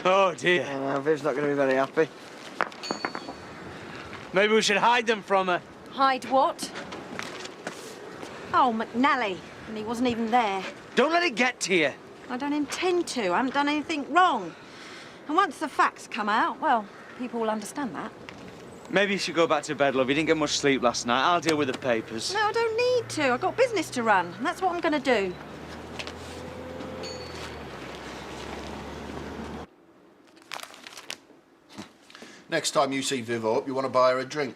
Oh, dear. Viv's not going to be very happy. Maybe we should hide them from her. Hide what? Oh, McNally. And he wasn't even there. Don't let it get to you. I don't intend to. I haven't done anything wrong. And once the facts come out, well, people will understand that. Maybe you should go back to bed, love. You didn't get much sleep last night. I'll deal with the papers. No, I don't need to. I've got business to run, and that's what I'm going to do. Next time you see Viv up, you want to buy her a drink.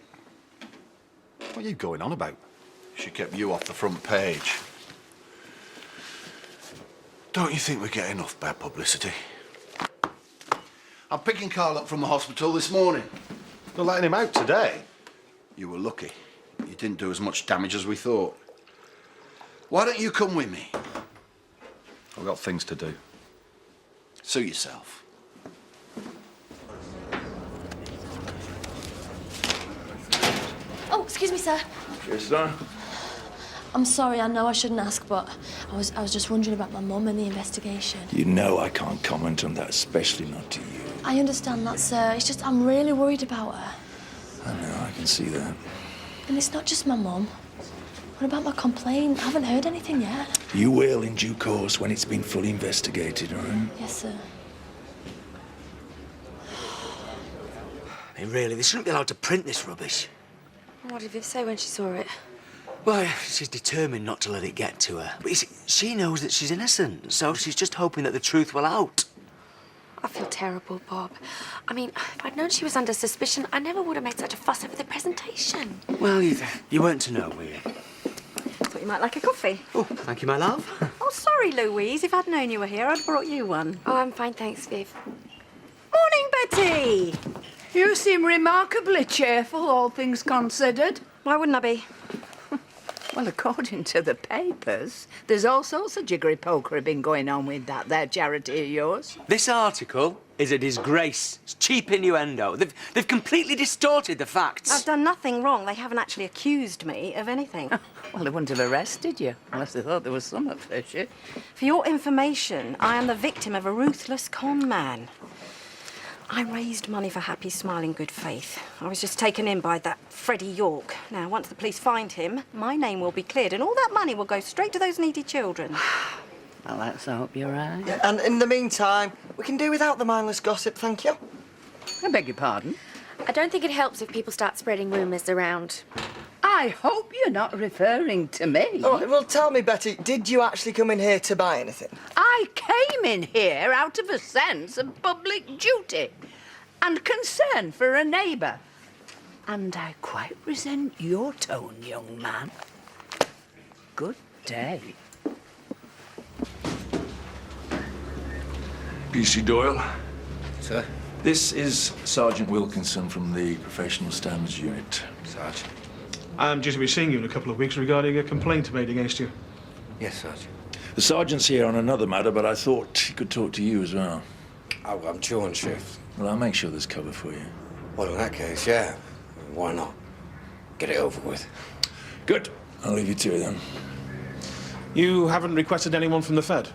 What are you going on about? She kept you off the front page. Don't you think we get enough bad publicity? I'm picking Carl up from the hospital this morning. They're letting him out today. You were lucky. You didn't do as much damage as we thought. Why don't you come with me? I've got things to do. Suit yourself. Oh, excuse me, sir. Yes, sir. I'm sorry, I know I shouldn't ask, but I was just wondering about my mum and the investigation. You know I can't comment on that, especially not to you. I understand that, sir. It's just I'm really worried about her. I know, I can see that. And it's not just my mum. What about my complaint? I haven't heard anything yet. You will in due course when it's been fully investigated, all right? Yes, sir. Hey, really, they shouldn't be allowed to print this rubbish. What did Viv say when she saw it? Well, she's determined not to let it get to her. But you see, she knows that she's innocent, so she's just hoping that the truth will out. I feel terrible, Bob. I mean, if I'd known she was under suspicion, I never would have made such a fuss over the presentation. Well, you weren't to know, were you? Thought you might like a coffee. Oh, thank you, my love. Oh, sorry, Louise. If I'd known you were here, I'd brought you one. Oh, I'm fine, thanks, Viv. Morning, Betty. You seem remarkably cheerful, all things considered. Why wouldn't I be? Well, according to the papers, there's all sorts of jiggery-pokery been going on with that there charity of yours. This article is a disgrace. It's cheap innuendo. They've completely distorted the facts. I've done nothing wrong. They haven't actually accused me of anything. Well, they wouldn't have arrested you unless they thought there was something fishy. For your information, I am the victim of a ruthless con man. I raised money for Happy's smile in good faith. I was just taken in by that Freddie York. Now, once the police find him, my name will be cleared and all that money will go straight to those needy children. Well, let's hope you're right. Yeah, and in the meantime, we can do without the mindless gossip, thank you. I beg your pardon? I don't think it helps if people start spreading rumours around. I hope you're not referring to me. Oh, well, tell me, Betty, did you actually come in here to buy anything? I came in here out of a sense of public duty and concern for a neighbour. And I quite resent your tone, young man. Good day. PC Doyle. Sir? This is Sergeant Wilkinson from the Professional Standards Unit. Sarge? I'm due to be seeing you in a couple of weeks regarding a complaint made against you. Yes, Sarge. The sergeant's here on another matter, but I thought he could talk to you as well. Oh, I'm due on shift. Well, I'll make sure there's cover for you. Well, in that case, yeah. Why not? Get it over with. Good. I'll leave you to it then. You haven't requested anyone from the Fed?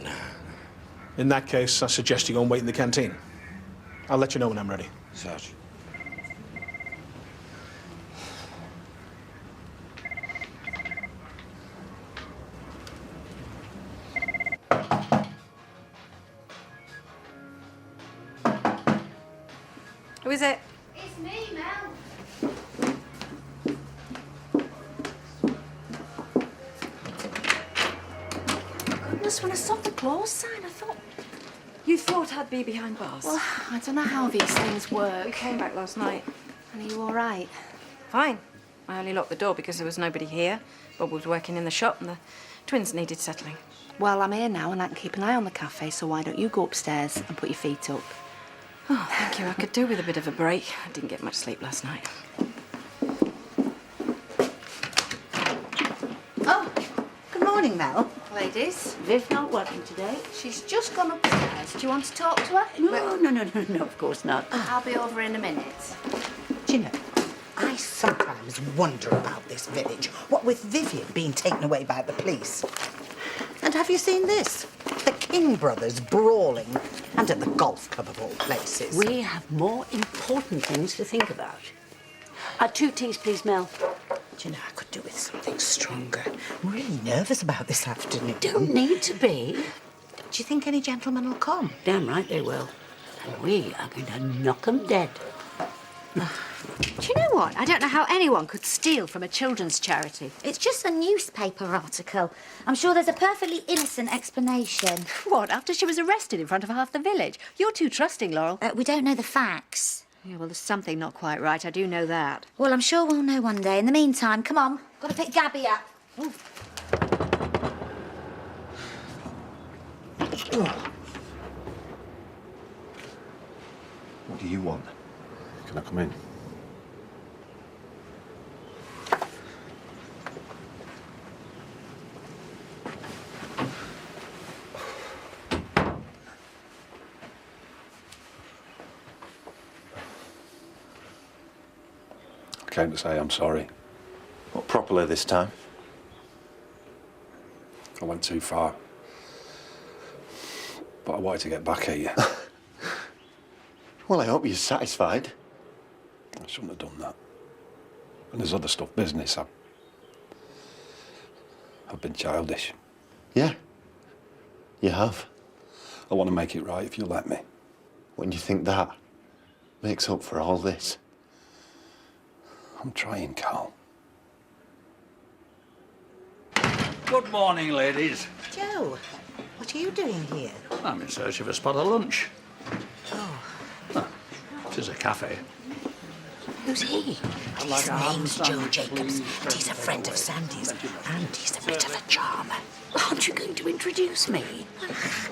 No. In that case, I suggest you go and wait in the canteen. I'll let you know when I'm ready. Sarge. Who is it? It's me, Mel. Goodness, when I saw the close sign, I thought... You thought I'd be behind bars? Well, I don't know how these things work. We came back last night. And are you all right? Fine. I only locked the door because there was nobody here. Bob was working in the shop and the twins needed settling. Well, I'm here now and I can keep an eye on the cafe, so why don't you go upstairs and put your feet up? Oh, thank you. I could do with a bit of a break. I didn't get much sleep last night. Oh, good morning, Mel. Ladies? Viv not working today. She's just gone upstairs. Do you want to talk to her? No, of course not. I'll be over in a minute. Do you know, I sometimes wonder about this village, what with Vivian being taken away by the police. And have you seen this? The King brothers brawling, and at the golf club of all places. We have more important things to think about. 2 teas, please, Mel. Do you know, I could do with something stronger. I'm really nervous about this afternoon. Don't need to be. Do you think any gentlemen will come? Damn right they will. And we are going to knock 'em dead. Do you know what? I don't know how anyone could steal from a children's charity. It's just a newspaper article. I'm sure there's a perfectly innocent explanation. What, after she was arrested in front of half the village? You're too trusting, Laurel. We don't know the facts. Yeah, well, there's something not quite right. I do know that. Well, I'm sure we'll know one day. In the meantime, come on. Got to pick Gabby up. Ooh. What do you want? Can I come in? I came to say I'm sorry. What, properly this time? I went too far. But I wanted to get back at you. Well, I hope you're satisfied. I shouldn't have done that. And there's other stuff, business. I've been childish. Yeah, you have. I want to make it right if you let me. When do you think that makes up for all this? I'm trying, Carl. Good morning, ladies. Joe, what are you doing here? I'm in search of a spot of lunch. Oh. This is a cafe. Who's he? His name's Joe Jacobs, and he's a friend of Sandy's, and he's a bit of a charmer. Aren't you going to introduce me?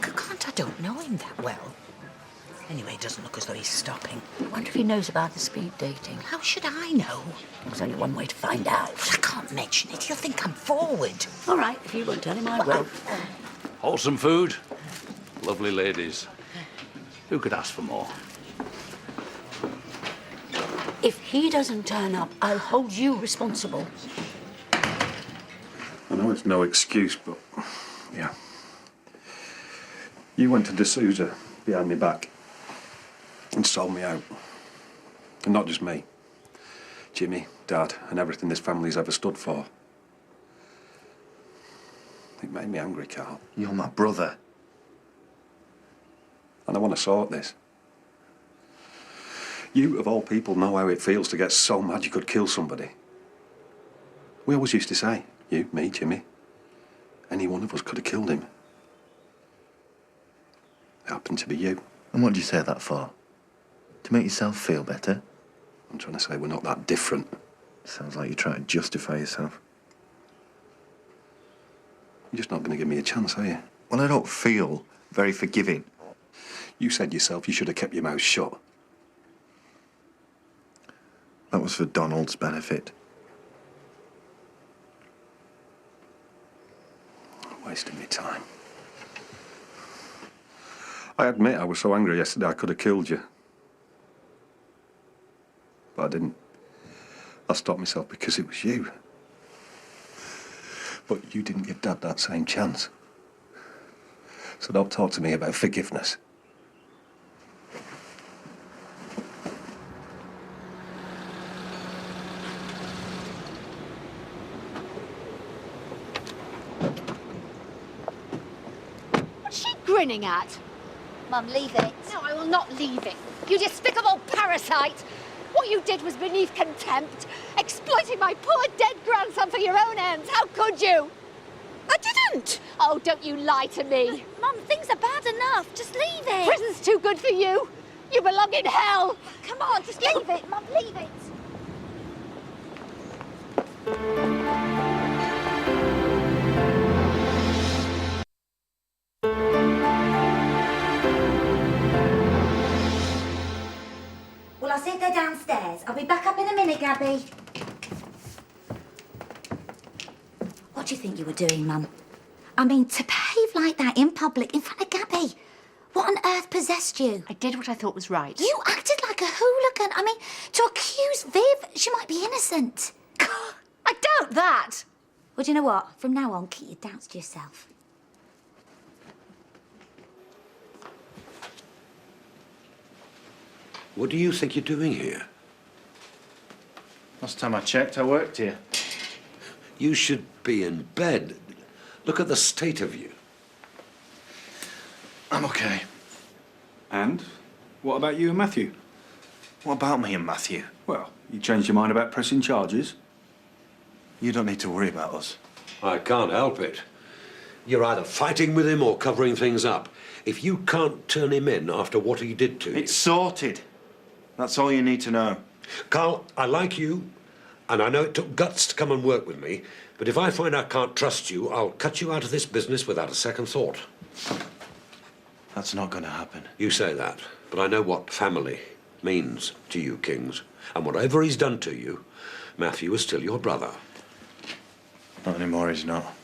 Can't I don't know him that well. Anyway, it doesn't look as though he's stopping. I wonder if he knows about the speed dating. How should I know? There's only one way to find out. Well, I can't mention it. He'll think I'm forward. All right, if you won't tell him, I will. Wholesome food. Lovely ladies. Who could ask for more? If he doesn't turn up, I'll hold you responsible. I know it's no excuse, but yeah. You went to de Souza behind my back and sold me out. And not just me. Jimmy, Dad, and everything this family's ever stood for. It made me angry, Carl. You're my brother. And I want to sort this. You, of all people, know how it feels to get so mad you could kill somebody. We always used to say, you, me, Jimmy, any one of us could have killed him. It happened to be you. And what do you say that for? To make yourself feel better? I'm trying to say we're not that different. Sounds like you're trying to justify yourself. You're just not going to give me a chance, are you? Well, I don't feel very forgiving. You said yourself you should have kept your mouth shut. That was for Donald's benefit. Wasting my time. I admit I was so angry yesterday I could have killed you. But I didn't. I stopped myself because it was you. But you didn't give Dad that same chance. So don't talk to me about forgiveness. What's she grinning at? Mum, leave it. No, I will not leave it. You despicable parasite! What you did was beneath contempt. Exploiting my poor dead grandson for your own ends. How could you? I didn't! Oh, don't you lie to me. Mum, things are bad enough. Just leave it. Prison's too good for you. You belong in hell. Come on, just leave it, Mum, leave it. Well, I'll see if they're downstairs. I'll be back up in a minute, Gabby. What do you think you were doing, Mum? I mean, to behave like that in public, in front of Gabby. What on earth possessed you? I did what I thought was right. You acted like a hooligan. I mean, to accuse Viv, she might be innocent. I doubt that. Well, do you know what? From now on, keep your doubts to yourself. What do you think you're doing here? Last time I checked, I worked here. You should be in bed. Look at the state of you. I'm okay. And? What about you and Matthew? What about me and Matthew? Well, you changed your mind about pressing charges? You don't need to worry about us. I can't help it. You're either fighting with him or covering things up. If you can't turn him in after what he did to you... It's sorted. That's all you need to know. Carl, I like you, and I know it took guts to come and work with me, but if I find I can't trust you, I'll cut you out of this business without a second thought. That's not going to happen. You say that, but I know what family means to you, Kings. And whatever he's done to you, Matthew is still your brother. Not anymore, he's not.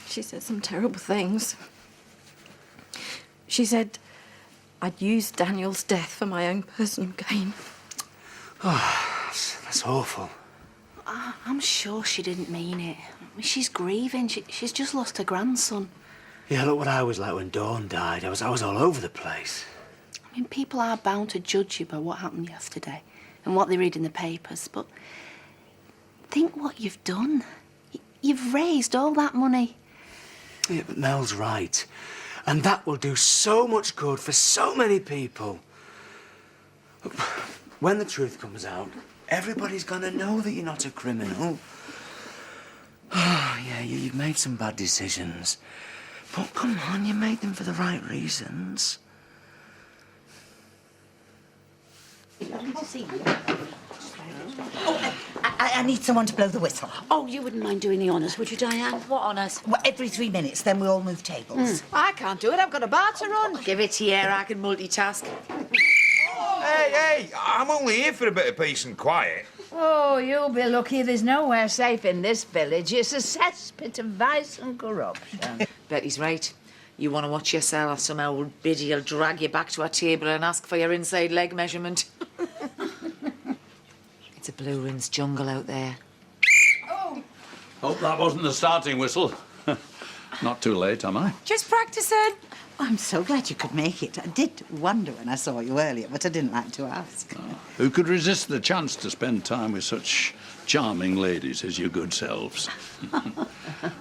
She said some terrible things. She said I'd used Daniel's death for my own personal gain. Oh, that's awful. I'm sure she didn't mean it. I mean, she's grieving. She's just lost her grandson. Yeah, look what I was like when Dawn died. I was all over the place. I mean, people are bound to judge you by what happened yesterday and what they read in the papers, but think what you've done. You've raised all that money. Yeah, but Mel's right. And that will do so much good for so many people. When the truth comes out, everybody's gonna know that you're not a criminal. Oh, yeah, you've made some bad decisions. But come on, you made them for the right reasons. Lovely to see you. Oh, I need someone to blow the whistle. Oh, you wouldn't mind doing the honours, would you, Diane? What honours? Well, every 3 minutes, then we all move tables. I can't do it. I've got a bar to run. Give it here, I can multitask. Hey, I'm only here for a bit of peace and quiet. Oh, you'll be lucky there's nowhere safe in this village. It's a cesspit of vice and corruption. Betty's right. You want to watch yourself, some old biddy will drag you back to our table and ask for your inside leg measurement. It's a blue rinse jungle out there. Hope that wasn't the starting whistle. Not too late, am I? Just practicing. I'm so glad you could make it. I did wonder when I saw you earlier, but I didn't like to ask. Who could resist the chance to spend time with such charming ladies as your good selves?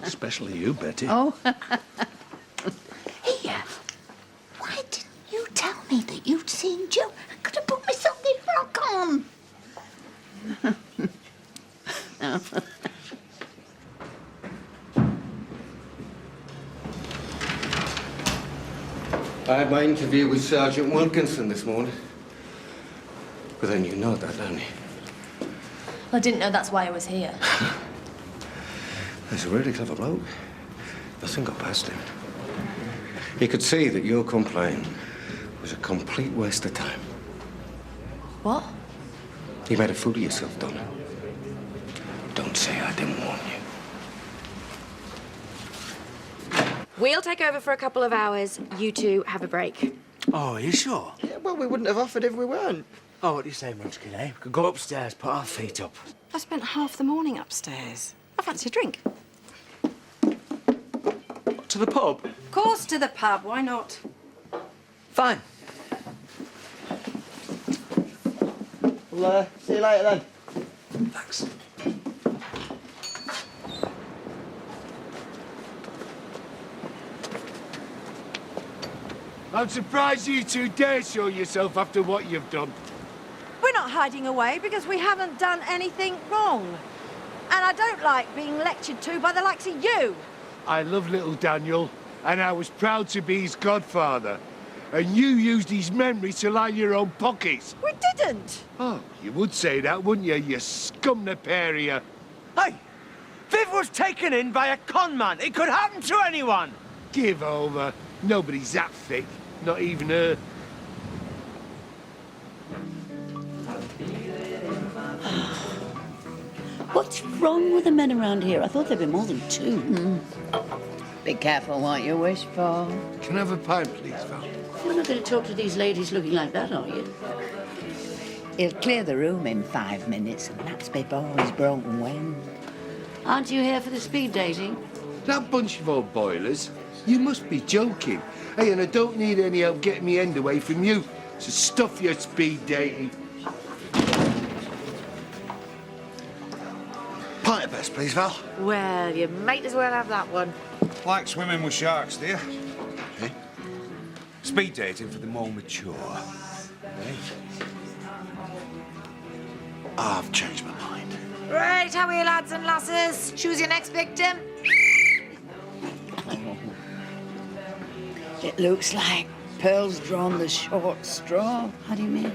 Especially you, Betty. Oh. Here, why didn't you tell me that you'd seen Joe? I could have put me something rock on. I had my interview with Sergeant Wilkinson this morning. But then you know that, don't you? I didn't know that's why I was here. He's a really clever bloke. Nothing got past him. He could see that your complaint was a complete waste of time. What? You made a fool of yourself, Donna. Don't say I didn't warn you. We'll take over for a couple of hours. You two have a break. Oh, are you sure? Yeah, well, we wouldn't have offered if we weren't. Oh, what do you say, Munchkin, eh? We could go upstairs, put our feet up. I spent half the morning upstairs. I fancy a drink. To the pub? Of course, to the pub. Why not? Fine. We'll see you later then. Thanks. I'm surprised you two dare show yourself after what you've done. We're not hiding away because we haven't done anything wrong. And I don't like being lectured to by the likes of you. I love little Daniel, and I was proud to be his godfather. And you used his memory to line your own pockets. We didn't. Oh, you would say that, wouldn't you, you scum the pair of you? Hey, Viv was taken in by a con man. It could happen to anyone. Give over. Nobody's that thick, not even her. What's wrong with the men around here? I thought there'd be more than two. Be careful what you wish for. Can I have a pint, please, Val? You're not going to talk to these ladies looking like that, are you? He'll clear the room in 5 minutes, and that's before he's broken wind. Aren't you here for the speed dating? That bunch of old boilers? You must be joking. Hey, and I don't need any help getting me end away from you. So stuff your speed dating. Pint of best, please, Val. Well, you might as well have that one. Like swimming with sharks, dear. Eh? Speed dating for the more mature. Eh? I've changed my mind. Right, how are you, lads and lasses? Choose your next victim. It looks like Pearl's drawn the short straw. How do you mean?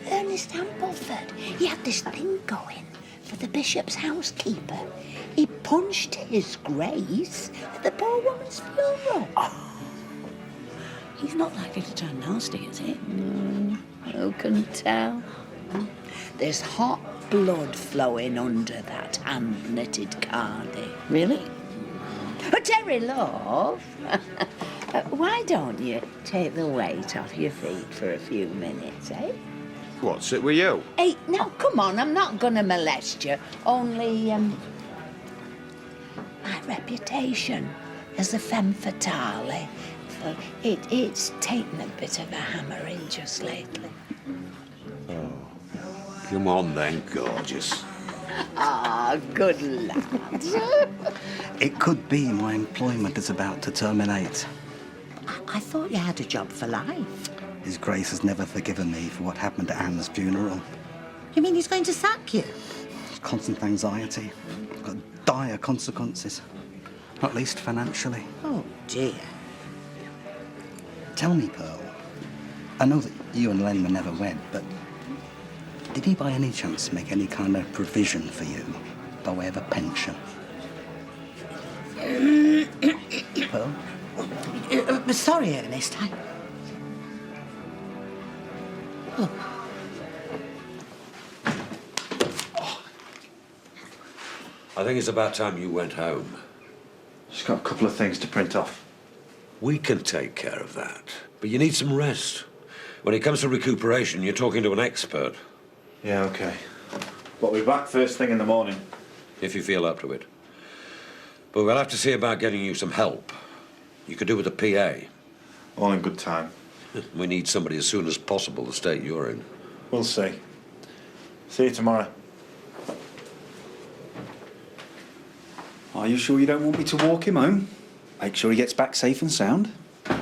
Ernest Ambleford, he had this thing going for the bishop's housekeeper. He punched his grace at the poor woman's funeral. He's not likely to turn nasty, is he? Who can tell? There's hot blood flowing under that hand-knitted cardi. Really? But Terry, love, why don't you take the weight off your feet for a few minutes, eh? What, sit with you? Hey, now, come on, I'm not gonna molest you. Only, my reputation as a femme fatale, well, it's taken a bit of a hammering just lately. Oh. Come on then, gorgeous. Ah, good lad. It could be my employment is about to terminate. I thought you had a job for life. His Grace has never forgiven me for what happened at Anne's funeral. You mean he's going to sack you? Constant anxiety. Got dire consequences. Not least financially. Oh, dear. Tell me, Pearl. I know that you and Len were never wed, but did he by any chance make any kind of provision for you by way of a pension? Pearl? Sorry, Ernest. I think it's about time you went home. Just got a couple of things to print off. We can take care of that. But you need some rest. When it comes to recuperation, you're talking to an expert. Yeah, okay. But we're back first thing in the morning. If you feel up to it. But we'll have to see about getting you some help. You could do with a PA. All in good time. We need somebody as soon as possible the state you're in. We'll see. See you tomorrow. Are you sure you don't want me to walk him home? Make sure he gets back safe and sound?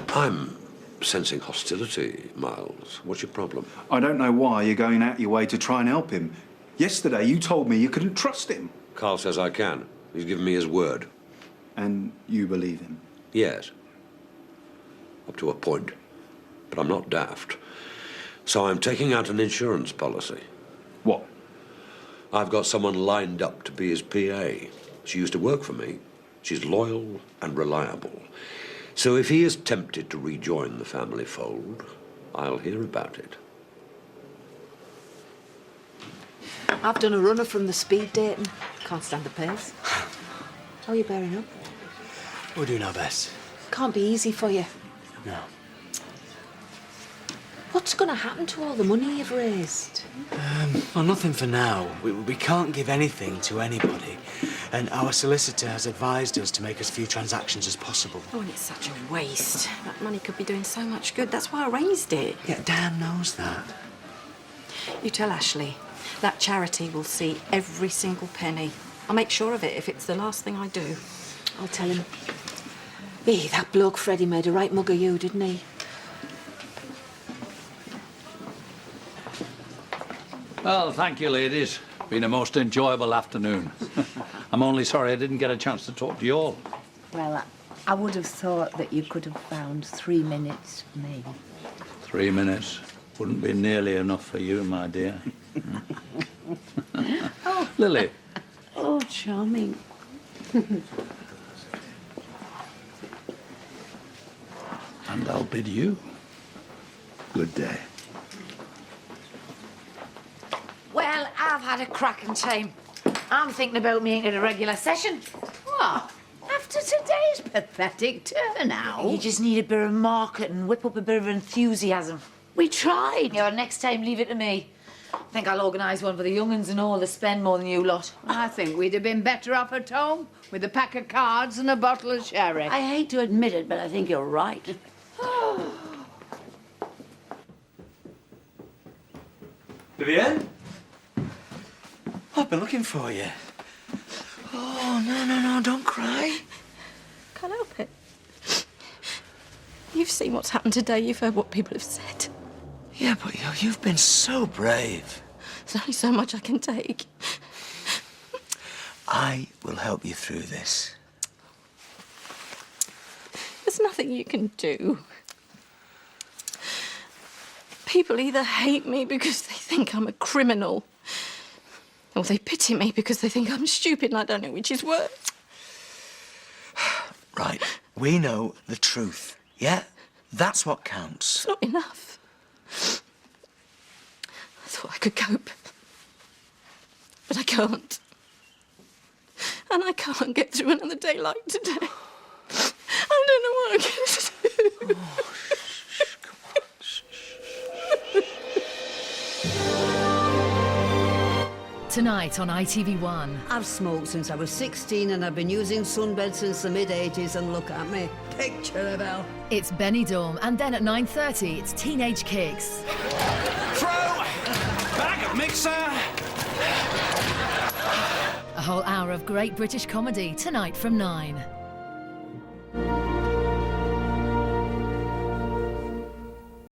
I'm sensing hostility, Miles. What's your problem? I don't know why you're going out your way to try and help him. Yesterday you told me you couldn't trust him. Carl says I can. He's given me his word. And you believe him? Yes. Up to a point. But I'm not daft. So I'm taking out an insurance policy. What? I've got someone lined up to be his PA. She used to work for me. She's loyal and reliable. So if he is tempted to rejoin the family fold, I'll hear about it. I've done a runner from the speed dating. Can't stand the pace. How are you bearing up? We're doing our best. Can't be easy for you. No. What's going to happen to all the money you've raised? Well, nothing for now. We can't give anything to anybody. And our solicitor has advised us to make as few transactions as possible. Oh, and it's such a waste. That money could be doing so much good. That's why I raised it. Yeah, Dan knows that. You tell Ashley. That charity will see every single penny. I'll make sure of it if it's the last thing I do. I'll tell him. Hey, that bloke Freddie made a right mug of you, didn't he? Well, thank you, ladies. Been a most enjoyable afternoon. I'm only sorry I didn't get a chance to talk to you all. Well, I would have thought that you could have found 3 minutes for me. 3 minutes wouldn't be nearly enough for you, my dear. Oh. Lily. Oh, charming. And I'll bid you good day. Well, I've had a cracking time. I'm thinking about making it a regular session. What? After today's pathetic turnout? You just need a bit of marketing, whip up a bit of enthusiasm. We tried. Yeah, next time, leave it to me. I think I'll organise one for the young'uns and all to spend more than you lot. I think we'd have been better off at home with a pack of cards and a bottle of sherry. I hate to admit it, but I think you're right. Vivienne? I've been looking for you. Oh, no, don't cry. Can't help it. You've seen what's happened today. You've heard what people have said. Yeah, but you've been so brave. There's only so much I can take. I will help you through this. There's nothing you can do. People either hate me because they think I'm a criminal, or they pity me because they think I'm stupid and I don't know which is worse. Right, we know the truth, yeah? That's what counts. It's not enough. I thought I could cope, but I can't. And I can't get through another day like today. I don't know what I'm going to do. Oh, Tonight on ITV1. I've smoked since I was 16 and I've been using sunbed since the mid-80s, and look at me. Picture of hell. It's Benny Dorm, and then at 9:30 it's Teenage Kicks. Throw! Bag of mixer! A whole hour of great British comedy tonight from 9.